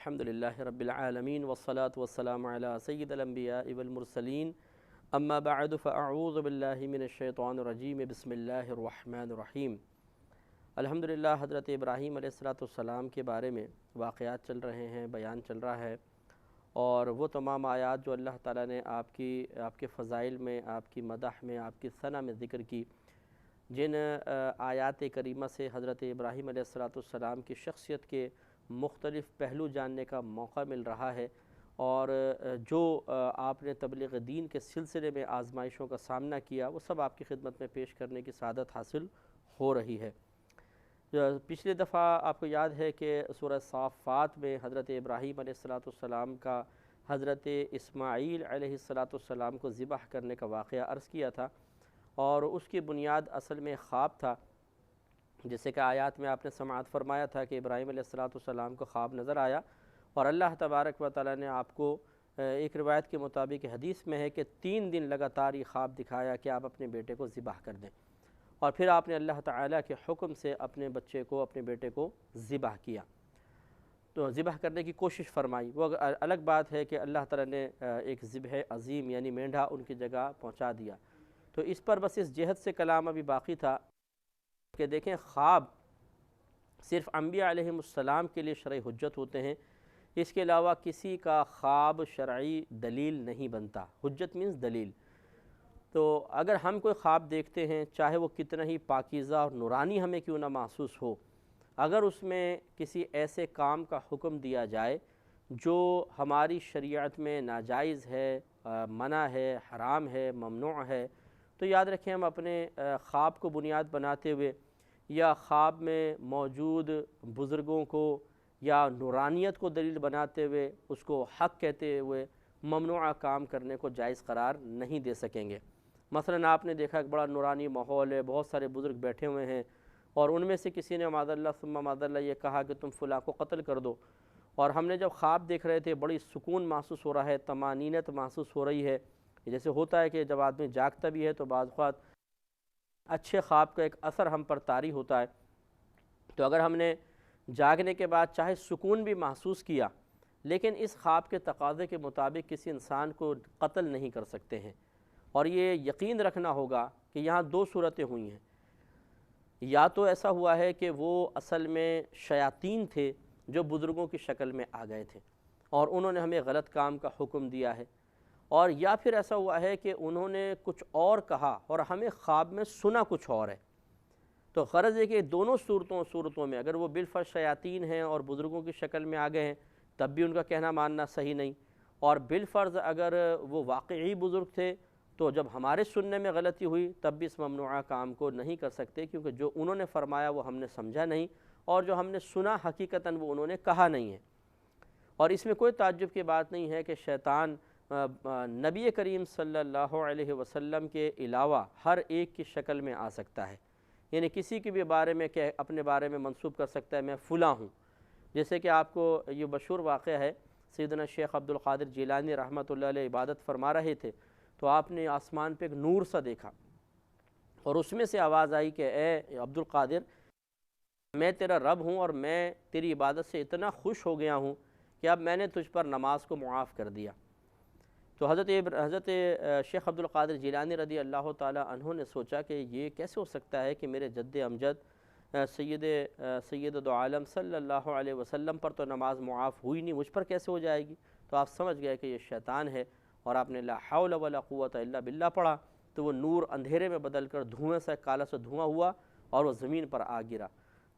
الحمدللہ رب العالمین والصلاة والسلام علی سید الانبیاء والمرسلین اما بعد فاعوذ باللہ من الشیطان الرجیم بسم اللہ الرحمن الرحیم۔ الحمدللہ حضرت ابراہیم علیہ السلام کے بارے میں واقعات چل رہے ہیں، بیان چل رہا ہے، اور وہ تمام آیات جو اللہ تعالیٰ نے آپ کے فضائل میں، آپ کی مدح میں، آپ کی ثنا میں ذکر کی، جن آیات کریمہ سے حضرت ابراہیم علیہ السلام کی شخصیت کے مختلف پہلو جاننے کا موقع مل رہا ہے، اور جو آپ نے تبلیغ دین کے سلسلے میں آزمائشوں کا سامنا کیا وہ سب آپ کی خدمت میں پیش کرنے کی سعادت حاصل ہو رہی ہے۔ پچھلی دفعہ آپ کو یاد ہے کہ سورہ صافات میں حضرت ابراہیم علیہ السلام کا حضرت اسماعیل علیہ السلام کو ذبح کرنے کا واقعہ عرض کیا تھا، اور اس کی بنیاد اصل میں خواب تھا، جیسے کہ آیات میں آپ نے سماعت فرمایا تھا کہ ابراہیم علیہ السلام کو خواب نظر آیا، اور اللہ تبارک و تعالیٰ نے آپ کو ایک روایت کے مطابق حدیث میں ہے کہ 3 دن لگاتار یہ خواب دکھایا کہ آپ اپنے بیٹے کو ذبح کر دیں، اور پھر آپ نے اللہ تعالیٰ کے حکم سے اپنے بیٹے کو ذبح کیا، تو ذبح کرنے کی کوشش فرمائی۔ وہ الگ بات ہے کہ اللہ تعالیٰ نے ایک ذبح عظیم یعنی مینڈھا ان کی جگہ پہنچا دیا، تو اس پر بس اس جہت سے کلام ابھی باقی تھا کہ دیکھیں خواب صرف انبیاء علیہم السلام کے لیے شرعی حجت ہوتے ہیں، اس کے علاوہ کسی کا خواب شرعی دلیل نہیں بنتا۔ حجت مینز دلیل۔ تو اگر ہم کوئی خواب دیکھتے ہیں، چاہے وہ کتنا ہی پاکیزہ اور نورانی ہمیں کیوں نہ محسوس ہو، اگر اس میں کسی ایسے کام کا حکم دیا جائے جو ہماری شریعت میں ناجائز ہے، منع ہے، حرام ہے، ممنوع ہے، تو یاد رکھیں ہم اپنے خواب کو بنیاد بناتے ہوئے یا خواب میں موجود بزرگوں کو یا نورانیت کو دلیل بناتے ہوئے اس کو حق کہتے ہوئے ممنوع کام کرنے کو جائز قرار نہیں دے سکیں گے۔ مثلا آپ نے دیکھا ایک بڑا نورانی ماحول ہے، بہت سارے بزرگ بیٹھے ہوئے ہیں، اور ان میں سے کسی نے معاذ اللہ ثم معاذ اللہ یہ کہا کہ تم فلاں کو قتل کر دو، اور ہم نے جب خواب دیکھ رہے تھے بڑی سکون محسوس ہو رہا ہے، طمانینت محسوس ہو رہی ہے، جیسے ہوتا ہے کہ جب آدمی جاگتا بھی ہے تو بعض اوقات اچھے خواب کا ایک اثر ہم پر طاری ہوتا ہے، تو اگر ہم نے جاگنے کے بعد چاہے سکون بھی محسوس کیا لیکن اس خواب کے تقاضے کے مطابق کسی انسان کو قتل نہیں کر سکتے ہیں، اور یہ یقین رکھنا ہوگا کہ یہاں 2 صورتیں ہوئی ہیں، یا تو ایسا ہوا ہے کہ وہ اصل میں شیاطین تھے جو بزرگوں کی شکل میں آ گئے تھے اور انہوں نے ہمیں غلط کام کا حکم دیا ہے، اور یا پھر ایسا ہوا ہے کہ انہوں نے کچھ اور کہا اور ہمیں خواب میں سنا کچھ اور ہے۔ تو غرض ہے کہ دونوں صورتوں میں اگر وہ بالفرض شیاطین ہیں اور بزرگوں کی شکل میں آ گئے ہیں تب بھی ان کا کہنا ماننا صحیح نہیں، اور بالفرض اگر وہ واقعی بزرگ تھے تو جب ہمارے سننے میں غلطی ہوئی تب بھی اس ممنوعہ کام کو نہیں کر سکتے، کیونکہ جو انہوں نے فرمایا وہ ہم نے سمجھا نہیں، اور جو ہم نے سنا حقیقتاً وہ انہوں نے کہا نہیں ہے۔ اور اس میں کوئی تعجب کی بات نہیں ہے کہ شیطان نبی کریم صلی اللہ علیہ وسلم کے علاوہ ہر ایک کی شکل میں آ سکتا ہے، یعنی کسی کے بھی بارے میں کہ اپنے بارے میں منسوب کر سکتا ہے میں فلاں ہوں، جیسے کہ آپ کو یہ مشہور واقعہ ہے، سیدنا شیخ عبد القادر جیلانی رحمۃ اللہ علیہ عبادت فرما رہے تھے تو آپ نے آسمان پہ ایک نور سا دیکھا، اور اس میں سے آواز آئی کہ اے عبد القادر میں تیرا رب ہوں، اور میں تیری عبادت سے اتنا خوش ہو گیا ہوں کہ اب میں نے تجھ پر نماز کو معاف کر دیا۔ تو حضرت شیخ عبد القادر جیلانی رضی اللہ تعالی عنہ نے سوچا کہ یہ کیسے ہو سکتا ہے کہ میرے جد امجد سید دو عالم صلی اللہ علیہ وسلم پر تو نماز معاف ہوئی نہیں، مجھ پر کیسے ہو جائے گی؟ تو آپ سمجھ گئے کہ یہ شیطان ہے، اور آپ نے لا حول ولا قوت الا باللہ پڑھا تو وہ نور اندھیرے میں بدل کر دھوئیں سے کالا سا دھواں ہوا اور وہ زمین پر آ گرا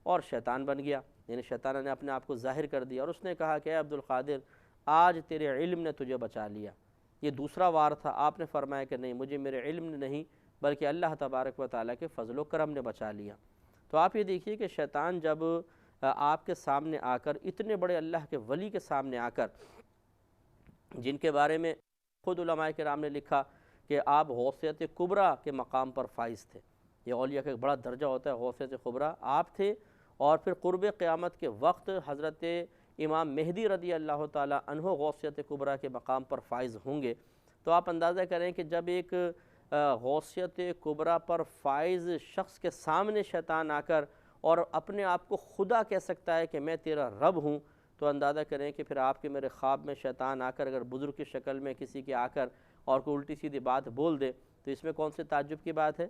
اور شیطان بن گیا، یعنی شیطان نے اپنے آپ کو ظاہر کر دیا، اور اس نے کہا کہ اے عبد القادر آج تیرے علم نے تجھے بچا لیا۔ یہ دوسرا وار تھا، آپ نے فرمایا کہ نہیں مجھے میرے علم نے نہیں بلکہ اللہ تبارک و تعالیٰ کے فضل و کرم نے بچا لیا۔ تو آپ یہ دیکھیے کہ شیطان جب آپ کے سامنے آ کر اتنے بڑے اللہ کے ولی کے سامنے آ کر، جن کے بارے میں خود علماء کرام نے لکھا کہ آپ غوثیت کبریٰ کے مقام پر فائز تھے، یہ اولیاء کا ایک بڑا درجہ ہوتا ہے غوثیت کبریٰ، آپ تھے، اور پھر قرب قیامت کے وقت حضرت امام مہدی رضی اللہ تعالی عنہ غوثیت کبریٰ کے مقام پر فائز ہوں گے، تو آپ اندازہ کریں کہ جب ایک غوثیت کبریٰ پر فائز شخص کے سامنے شیطان آ کر اور اپنے آپ کو خدا کہہ سکتا ہے کہ میں تیرا رب ہوں، تو اندازہ کریں کہ پھر آپ کے میرے خواب میں شیطان آ کر اگر بزرگ کی شکل میں کسی کے آ کر اور کوئی الٹی سیدھی بات بول دے تو اس میں کون سے تعجب کی بات ہے؟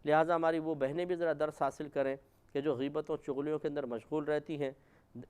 لہٰذا ہماری وہ بہنیں بھی ذرا درس حاصل کریں کہ جو غیبتوں چغلیوں کے اندر مشغول رہتی ہیں،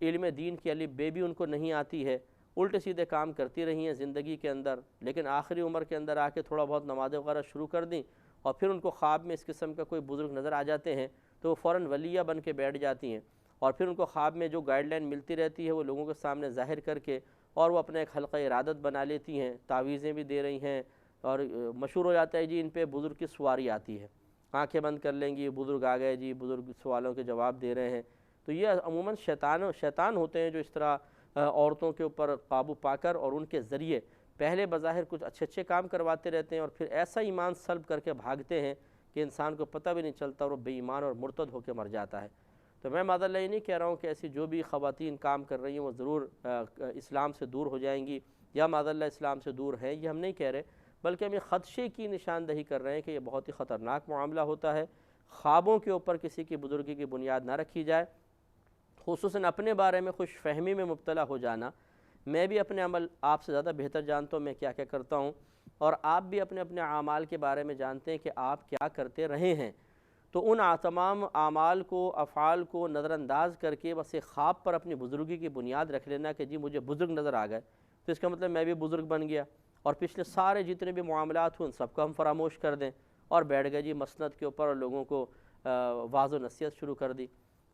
علم دین کی الف بے بھی ان کو نہیں آتی ہے، الٹے سیدھے کام کرتی رہی ہیں زندگی کے اندر، لیکن آخری عمر کے اندر آ کے تھوڑا بہت نماز وغیرہ شروع کر دیں اور پھر ان کو خواب میں اس قسم کا کوئی بزرگ نظر آ جاتے ہیں تو وہ فوراً ولیہ بن کے بیٹھ جاتی ہیں، اور پھر ان کو خواب میں جو گائیڈ لائن ملتی رہتی ہے وہ لوگوں کے سامنے ظاہر کر کے اور وہ اپنا ایک حلقہ ارادت بنا لیتی ہیں، تعویذیں بھی دے رہی ہیں، اور مشہور ہو جاتا ہے جی ان پہ بزرگ کی سواری آتی ہے، آنکھیں بند کر لیں گی، بزرگ آ گئے جی، بزرگ سوالوں کے جواب دے رہے ہیں۔ تو یہ عموماً شیطان ہوتے ہیں جو اس طرح عورتوں کے اوپر قابو پا کر اور ان کے ذریعے پہلے بظاہر کچھ اچھے کام کرواتے رہتے ہیں اور پھر ایسا ایمان سلب کر کے بھاگتے ہیں کہ انسان کو پتہ بھی نہیں چلتا اور وہ بے ایمان اور مرتد ہو کے مر جاتا ہے۔ تو میں معاذ اللہ یہ نہیں کہہ رہا ہوں کہ ایسی جو بھی خواتین کام کر رہی ہیں وہ ضرور اسلام سے دور ہو جائیں گی یا معاذ اللہ اسلام سے دور ہیں، یہ ہم نہیں کہہ رہے، بلکہ ہم یہ خدشے کی نشاندہی کر رہے ہیں کہ یہ بہت ہی خطرناک معاملہ ہوتا ہے۔ خوابوں کے اوپر کسی کی بزرگی کی بنیاد نہ رکھی جائے، خصوصاً اپنے بارے میں خوش فہمی میں مبتلا ہو جانا۔ میں بھی اپنے عمل آپ سے زیادہ بہتر جانتا ہوں میں کیا کیا کرتا ہوں، اور آپ بھی اپنے اپنے اعمال کے بارے میں جانتے ہیں کہ آپ کیا کرتے رہے ہیں، تو ان تمام اعمال کو افعال کو نظر انداز کر کے بس ایک خواب پر اپنی بزرگی کی بنیاد رکھ لینا کہ جی مجھے بزرگ نظر آ گئے تو اس کا مطلب میں بھی بزرگ بن گیا، اور پچھلے سارے جتنے بھی معاملات ہوں ان سب کو ہم فراموش کر دیں اور بیٹھ گئے جی مسند کے اوپر اور لوگوں کو واعظ و نصیحت شروع کر دی۔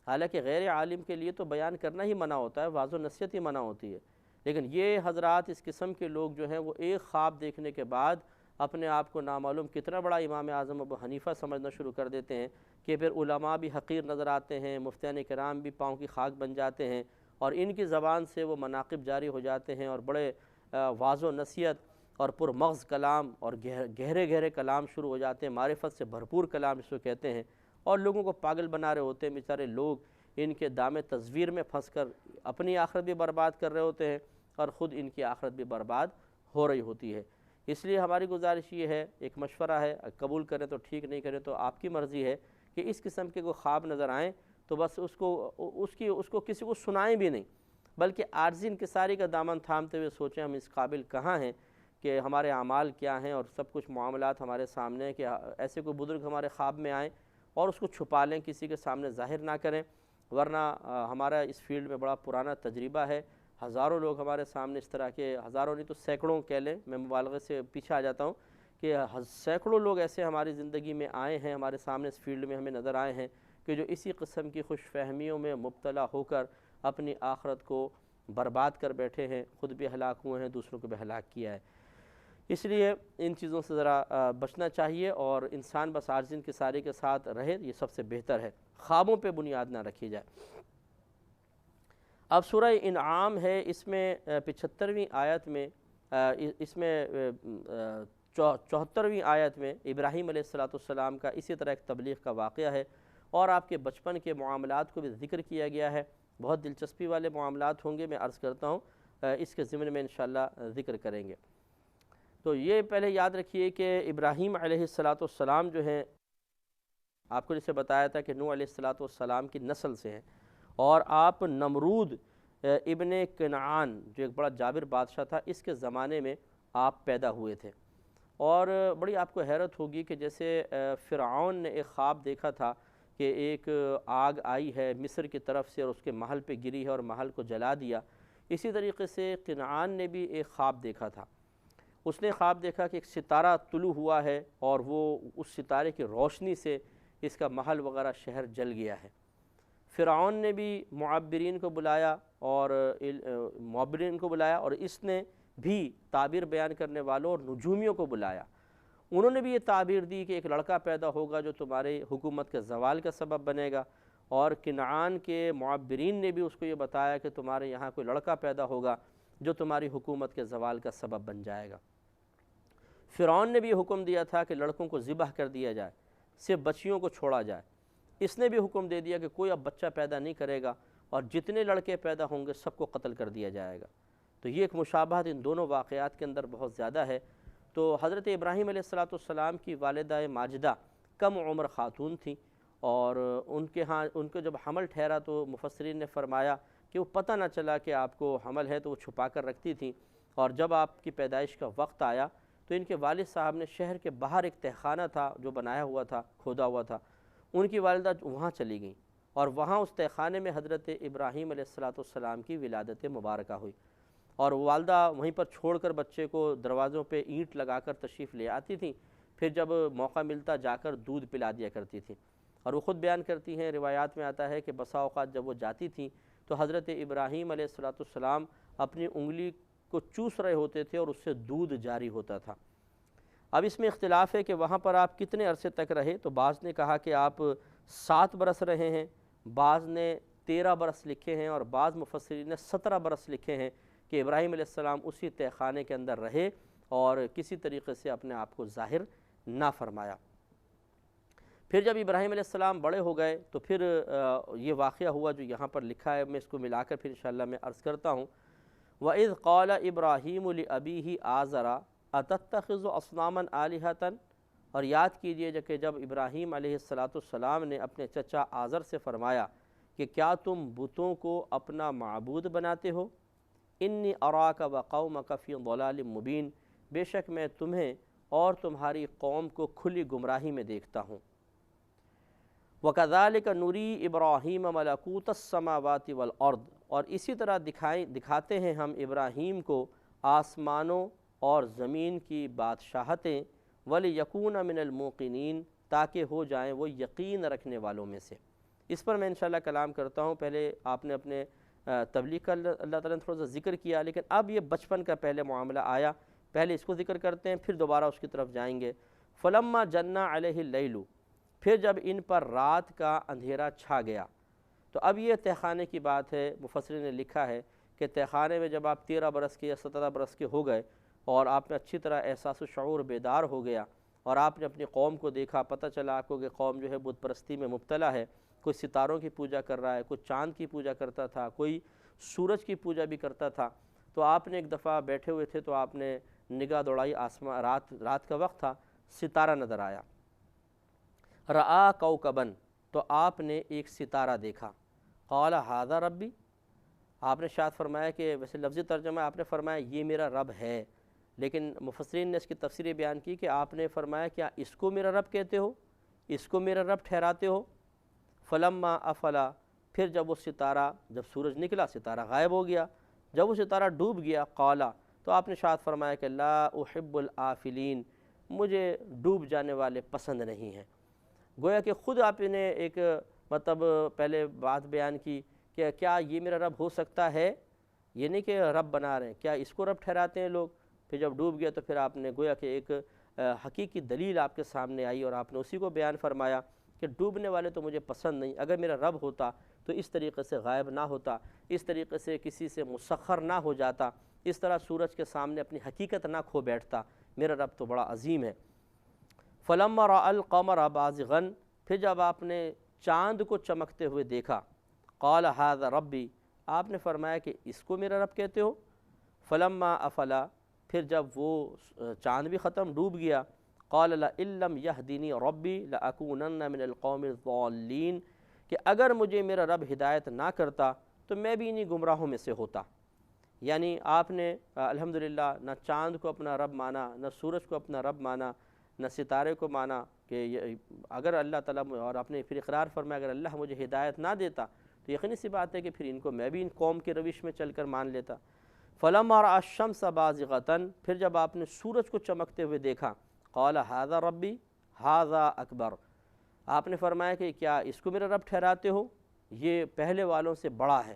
حالانکہ غیر عالم کے لیے تو بیان کرنا ہی منع ہوتا ہے، واعظ و نصیحت ہی منع ہوتی ہے، لیکن یہ حضرات اس قسم کے لوگ جو ہیں وہ ایک خواب دیکھنے کے بعد اپنے آپ کو نامعلوم کتنا بڑا امام اعظم ابو حنیفہ سمجھنا شروع کر دیتے ہیں کہ پھر علماء بھی حقیر نظر آتے ہیں، مفتیان کرام بھی پاؤں کی خاک بن جاتے ہیں، اور ان کی زبان سے وہ مناقب جاری ہو جاتے ہیں اور بڑے واعظ و نصیحت اور پرمغز کلام اور گہرے گہرے کلام شروع ہو جاتے ہیں، معرفت سے بھرپور کلام اس کو کہتے ہیں، اور لوگوں کو پاگل بنا رہے ہوتے ہیں۔ بیچارے لوگ ان کے دام تصویر میں پھنس کر اپنی آخرت بھی برباد کر رہے ہوتے ہیں اور خود ان کی آخرت بھی برباد ہو رہی ہوتی ہے۔ اس لیے ہماری گزارش یہ ہے، ایک مشورہ ہے، قبول کریں تو ٹھیک، نہیں کریں تو آپ کی مرضی ہے، کہ اس قسم کے کوئی خواب نظر آئیں تو بس اس کو کسی کو سنائیں بھی نہیں، بلکہ عاجزی انکساری کا دامن تھامتے ہوئے سوچیں ہم اس قابل کہاں ہیں کہ ہمارے اعمال کیا ہیں، اور سب کچھ معاملات ہمارے سامنے ہیں، کہ ایسے کوئی بزرگ ہمارے خواب میں آئیں اور اس کو چھپا لیں، کسی کے سامنے ظاہر نہ کریں، ورنہ ہمارا اس فیلڈ میں بڑا پرانا تجربہ ہے، ہزاروں لوگ ہمارے سامنے اس طرح کے، ہزاروں نہیں تو سینکڑوں کہہ لیں، میں مبالغے سے پیچھے آ جاتا ہوں کہ سینکڑوں لوگ ایسے ہماری زندگی میں آئے ہیں، ہمارے سامنے اس فیلڈ میں ہمیں نظر آئے ہیں کہ جو اسی قسم کی خوش فہمیوں میں مبتلا ہو کر اپنی آخرت کو برباد کر بیٹھے ہیں، خود بھی ہلاک ہوئے ہیں، دوسروں کو بھی ہلاک کیا ہے۔ اس لیے ان چیزوں سے ذرا بچنا چاہیے اور انسان بس عاجزی انکساری کے ساتھ رہے، یہ سب سے بہتر ہے، خوابوں پہ بنیاد نہ رکھی جائے۔ اب سورہ انعام ہے، اس میں 75ویں آیت میں، اس میں 74ویں آیت میں ابراہیم علیہ السلام کا اسی طرح ایک تبلیغ کا واقعہ ہے، اور آپ کے بچپن کے معاملات کو بھی ذکر کیا گیا ہے، بہت دلچسپی والے معاملات ہوں گے، میں عرض کرتا ہوں اس کے ضمن میں انشاءاللہ ذکر کریں گے۔ تو یہ پہلے یاد رکھیے کہ ابراہیم علیہ السلام جو ہیں، آپ کو جسے بتایا تھا کہ نوح علیہ السلام کی نسل سے ہیں، اور آپ نمرود ابن کنعان جو ایک بڑا جابر بادشاہ تھا، اس کے زمانے میں آپ پیدا ہوئے تھے، اور بڑی آپ کو حیرت ہوگی کہ جیسے فرعون نے ایک خواب دیکھا تھا کہ ایک آگ آئی ہے مصر کی طرف سے اور اس کے محل پہ گری ہے اور محل کو جلا دیا، اسی طریقے سے کنعان نے بھی ایک خواب دیکھا تھا۔ اس نے خواب دیکھا کہ ایک ستارہ طلوع ہوا ہے اور وہ اس ستارے کی روشنی سے اس کا محل وغیرہ شہر جل گیا ہے۔ فرعون نے بھی معبرین کو بلایا اور اس نے بھی تعبیر بیان کرنے والوں اور نجومیوں کو بلایا، انہوں نے بھی یہ تعبیر دی کہ ایک لڑکا پیدا ہوگا جو تمہاری حکومت کے زوال کا سبب بنے گا، اور کنعان کے معبرین نے بھی اس کو یہ بتایا کہ تمہارے یہاں کوئی لڑکا پیدا ہوگا جو تمہاری حکومت کے زوال کا سبب بن جائے گا۔ فرعون نے بھی حکم دیا تھا کہ لڑکوں کو ذبح کر دیا جائے، صرف بچیوں کو چھوڑا جائے، اس نے بھی حکم دے دیا کہ کوئی اب بچہ پیدا نہیں کرے گا اور جتنے لڑکے پیدا ہوں گے سب کو قتل کر دیا جائے گا۔ تو یہ ایک مشابہت ان دونوں واقعات کے اندر بہت زیادہ ہے۔ تو حضرت ابراہیم علیہ السلام کی والدہ ماجدہ کم عمر خاتون تھیں، اور ان کے جب حمل ٹھہرا تو مفسرین نے فرمایا کہ وہ پتہ نہ چلا کہ آپ کو حمل ہے، تو وہ چھپا کر رکھتی تھیں، اور جب آپ کی پیدائش کا وقت آیا تو ان کے والد صاحب نے شہر کے باہر ایک تہخانہ تھا جو بنایا ہوا تھا، کھودا ہوا تھا، ان کی والدہ وہاں چلی گئیں، اور وہاں اس تہخانے میں حضرت ابراہیم علیہ السلام کی ولادت مبارکہ ہوئی، اور والدہ وہیں پر چھوڑ کر بچے کو دروازوں پہ اینٹ لگا کر تشریف لے آتی تھیں، پھر جب موقع ملتا جا کر دودھ پلا دیا کرتی تھیں، اور وہ خود بیان کرتی ہیں، روایات میں آتا ہے کہ بسا اوقات جب وہ جاتی تھیں تو حضرت ابراہیم علیہ السلام اپنی انگلی کو چوس رہے ہوتے تھے اور اس سے دودھ جاری ہوتا تھا۔ اب اس میں اختلاف ہے کہ وہاں پر آپ کتنے عرصے تک رہے، تو بعض نے کہا کہ آپ 7 برس رہے ہیں، بعض نے 13 برس لکھے ہیں، اور بعض مفسرین نے 17 برس لکھے ہیں کہ ابراہیم علیہ السلام اسی تہخانے کے اندر رہے اور کسی طریقے سے اپنے آپ کو ظاہر نہ فرمایا۔ پھر جب ابراہیم علیہ السلام بڑے ہو گئے تو پھر یہ واقعہ ہوا جو یہاں پر لکھا ہے، میں اس کو ملا کر پھر انشاءاللہ میں عرض کرتا ہوں۔ وَإِذْ قَالَ إِبْرَاهِيمُ لِأَبِيهِ آزَرَ أَتَتَّخِذُ أَصْنَامًا آلِهَةً، اور یاد کیجئے کہ جب ابراہیم علیہ السلام نے اپنے چچا آزر سے فرمایا کہ کیا تم بتوں کو اپنا معبود بناتے ہو، انی اراک وقومک فی ضلال مبین، بے شک میں تمہیں اور تمہاری قوم کو کھلی گمراہی میں دیکھتا ہوں۔ وَكَذَلِكَ نُرِي إِبْرَاهِيمَ مَلَكُوتَ السَّمَاوَاتِ وَالْأَرْضِ، اور اسی طرح دکھاتے ہیں ہم ابراہیم کو آسمانوں اور زمین کی بادشاہتیں، وَلِيَكُونَ مِنَ الْمُوقِنِينَ، تاکہ ہو جائیں وہ یقین رکھنے والوں میں سے۔ اس پر میں انشاءاللہ کلام کرتا ہوں۔ پہلے آپ نے اپنے تبلیغ کا اللہ تعالیٰ نے تھوڑا سا ذکر کیا، لیکن اب یہ بچپن کا پہلے معاملہ آیا، پہلے اس کو ذکر کرتے ہیں پھر دوبارہ اس کی طرف جائیں گے۔ فَلَمَّا جَنَّ عَلَيْهِ اللَّيْلُ، پھر جب ان پر رات کا اندھیرا چھا گیا، تو اب یہ تہخانے کی بات ہے، مفسرین نے لکھا ہے کہ تہخانے میں جب آپ 13 برس کے یا 17 برس کے ہو گئے اور آپ میں اچھی طرح احساس و شعور بیدار ہو گیا، اور آپ نے اپنی قوم کو دیکھا، پتہ چلا آپ کو کہ قوم جو ہے بت پرستی میں مبتلا ہے، کوئی ستاروں کی پوجا کر رہا ہے، کوئی چاند کی پوجا کرتا تھا، کوئی سورج کی پوجا بھی کرتا تھا، تو آپ نے ایک دفعہ بیٹھے ہوئے تھے تو آپ نے نگاہ دوڑائی، آسمان رات کا وقت تھا، ستارہ نظر آیا، رآ کوکبن، تو آپ نے ایک ستارہ دیکھا، قال ھذا ربی، آپ نے شاید فرمایا کہ ویسے لفظی ترجمہ آپ نے فرمایا یہ میرا رب ہے، لیکن مفسرین نے اس کی تفسیر بیان کی کہ آپ نے فرمایا کیا اس کو میرا رب کہتے ہو، اس کو میرا رب ٹھہراتے ہو؟ فلما افلا، پھر جب وہ ستارہ، جب سورج نکلا ستارہ غائب ہو گیا، جب وہ ستارہ ڈوب گیا، قالا، تو آپ نے شاید فرمایا کہ لا احب الآفلین، مجھے ڈوب جانے والے پسند نہیں ہیں۔ گویا کہ خود آپ نے ایک مطلب پہلے بات بیان کی کہ کیا یہ میرا رب ہو سکتا ہے، یہ نہیں کہ رب بنا رہے ہیں، کیا اس کو رب ٹھہراتے ہیں لوگ؟ پھر جب ڈوب گیا تو پھر آپ نے گویا کہ ایک حقیقی دلیل آپ کے سامنے آئی اور آپ نے اسی کو بیان فرمایا کہ ڈوبنے والے تو مجھے پسند نہیں، اگر میرا رب ہوتا تو اس طریقے سے غائب نہ ہوتا، اس طریقے سے کسی سے مسخر نہ ہو جاتا، اس طرح سورج کے سامنے اپنی حقیقت نہ کھو بیٹھتا، میرا رب تو بڑا عظیم ہے۔ فلما رأى القمر بازغا، پھر جب آپ نے چاند کو چمکتے ہوئے دیکھا، قال ھذا ربی، آپ نے فرمایا کہ اس کو میرا رب کہتے ہو؟ فلما افلا، پھر جب وہ چاند بھی ختم، ڈوب گیا، قال لئن لم يهدني ربی لأکونن من القوم الضالین، کہ اگر مجھے میرا رب ہدایت نہ کرتا تو میں بھی انہی گمراہوں میں سے ہوتا۔ یعنی آپ نے الحمدللہ نہ چاند کو اپنا رب مانا، نہ سورج کو اپنا رب مانا، نہ ستارے کو مانا کہ اگر اللہ تعالیٰ، اور آپ نے پھر اقرار فرمایا اگر اللہ مجھے ہدایت نہ دیتا تو یقینی سی بات ہے کہ پھر ان کو میں بھی ان قوم کے روش میں چل کر مان لیتا۔ فلما رأى الشمس بازغة، پھر جب آپ نے سورج کو چمکتے ہوئے دیکھا، قال ھذا ربی ھذا اکبر، آپ نے فرمایا کہ کیا اس کو میرا رب ٹھہراتے ہو، یہ پہلے والوں سے بڑا ہے،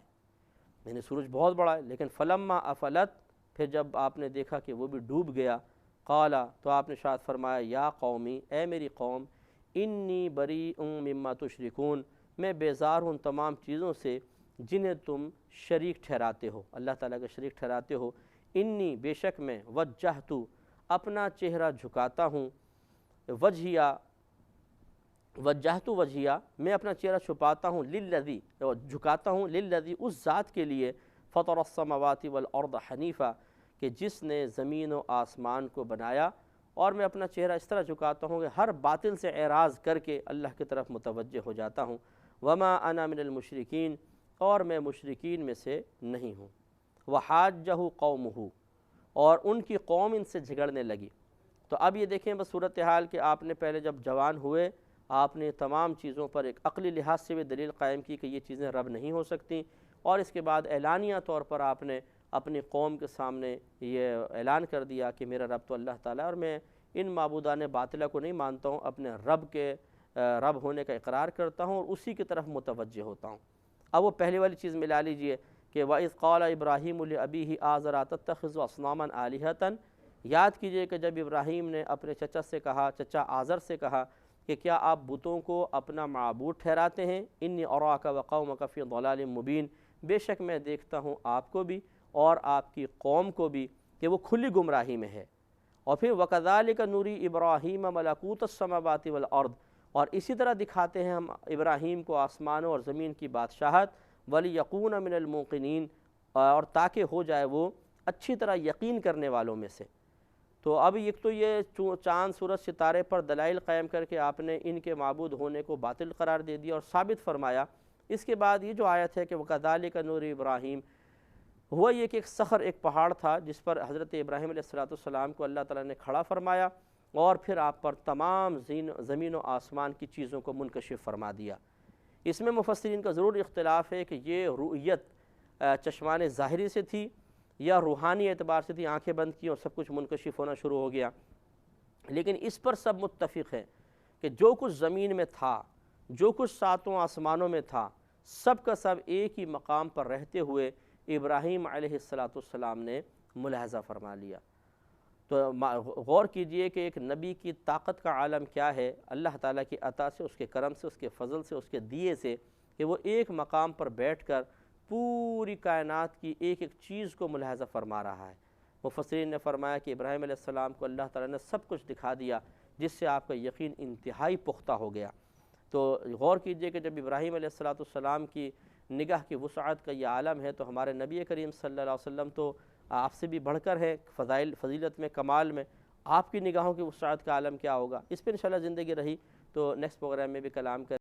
یعنی سورج بہت بڑا ہے۔ لیکن فلما افلت، پھر جب آپ نے دیکھا کہ وہ بھی ڈوب گیا، قالا، تو آپ نے شاید فرمایا یا قومی، اے میری قوم، انی بریء مما تشرکون، میں بیزار ہوں تمام چیزوں سے جنہیں تم شریک ٹھہراتے ہو، اللہ تعالیٰ کا شریک ٹھہراتے ہو۔ انی، بے شک میں، وجہت، اپنا چہرہ جھکاتا ہوں، وجہت وجہیہ، میں اپنا چہرہ چھپاتا ہوں، للذی، جھکاتا ہوں، للذی، اس ذات کے لیے، فطر السماوات والارض حنیفا، کہ جس نے زمین و آسمان کو بنایا، اور میں اپنا چہرہ اس طرح جھکاتا ہوں کہ ہر باطل سے اعراض کر کے اللہ کی طرف متوجہ ہو جاتا ہوں۔ وما انا من المشرکین، اور میں مشرکین میں سے نہیں ہوں۔ وحاجہ قومہ، اور ان کی قوم ان سے جھگڑنے لگی۔ تو اب یہ دیکھیں بس صورتحال کہ آپ نے پہلے جب جوان ہوئے آپ نے تمام چیزوں پر ایک عقلی لحاظ سے بھی دلیل قائم کی کہ یہ چیزیں رب نہیں ہو سکتی، اور اس کے بعد اعلانیہ طور پر آپ نے اپنی قوم کے سامنے یہ اعلان کر دیا کہ میرا رب تو اللہ تعالیٰ، اور میں ان معبودان باطلہ کو نہیں مانتا ہوں، اپنے رب کے رب ہونے کا اقرار کرتا ہوں اور اسی کی طرف متوجہ ہوتا ہوں۔ اب وہ پہلے والی چیز ملا لیجئے کہ وَإِذْ قَالَ إِبْرَاهِيمُ لِأَبِيهِ آزَرَ أَتَتَّخِذُ أَصْنَامًا آلِهَةً، یاد کیجئے کہ جب ابراہیم نے اپنے چچا سے کہا، چچا آزر سے کہا کہ کیا آپ بتوں کو اپنا معبود ٹھہراتے ہیں؟ انی اراک وقومک فی ضلال مبین، بے شک میں دیکھتا ہوں آپ کو بھی اور آپ کی قوم کو بھی کہ وہ کھلی گمراہی میں ہے۔ اور پھر وَكَذَلِكَ نُرِي إِبْرَاهِيمَ مَلَكُوتَ السَّمَاوَاتِ وَالْأَرْضِ، اور اسی طرح دکھاتے ہیں ہم ابراہیم کو آسمانوں اور زمین کی بادشاہت، وَلِيَكُونَ مِنَ الْمُوقِنِينَ، اور تاکہ ہو جائے وہ اچھی طرح یقین کرنے والوں میں سے۔ تو اب ایک تو یہ چاند سورج ستارے پر دلائل قائم کر کے آپ نے ان کے معبود ہونے کو باطل قرار دے دیا اور ثابت فرمایا۔ اس کے بعد یہ جو آیت ہے کہ وَكَذَلِكَ نُرِي إِبْرَاهِيمَ، ہوا یہ کہ ایک صخر، ایک پہاڑ تھا جس پر حضرت ابراہیم علیہ السلام کو اللہ تعالیٰ نے کھڑا فرمایا اور پھر آپ پر تمام زمین و آسمان کی چیزوں کو منکشف فرما دیا۔ اس میں مفسرین کا ضرور اختلاف ہے کہ یہ رؤیت چشمان ظاہری سے تھی یا روحانی اعتبار سے تھی، آنکھیں بند کی اور سب کچھ منکشف ہونا شروع ہو گیا، لیکن اس پر سب متفق ہیں کہ جو کچھ زمین میں تھا، جو کچھ ساتوں آسمانوں میں تھا، سب کا سب ایک ہی مقام پر رہتے ہوئے ابراہیم علیہ السلام نے ملاحظہ فرما لیا۔ تو غور کیجئے کہ ایک نبی کی طاقت کا عالم کیا ہے، اللہ تعالیٰ کی عطا سے، اس کے کرم سے، اس کے فضل سے، اس کے دیے سے، کہ وہ ایک مقام پر بیٹھ کر پوری کائنات کی ایک ایک چیز کو ملاحظہ فرما رہا ہے۔ مفسرین نے فرمایا کہ ابراہیم علیہ السلام کو اللہ تعالیٰ نے سب کچھ دکھا دیا جس سے آپ کا یقین انتہائی پختہ ہو گیا۔ تو غور کیجئے کہ جب ابراہیم علیہ السلام کی نگاہ کی وسعت کا یہ عالم ہے، تو ہمارے نبی کریم صلی اللہ علیہ وسلم تو آپ سے بھی بڑھ کر ہے فضیلت میں، کمال میں، آپ کی نگاہوں کی وسعت کا عالم کیا ہوگا؟ اس پہ انشاءاللہ زندگی رہی تو نیکسٹ پروگرام میں بھی کلام کریں۔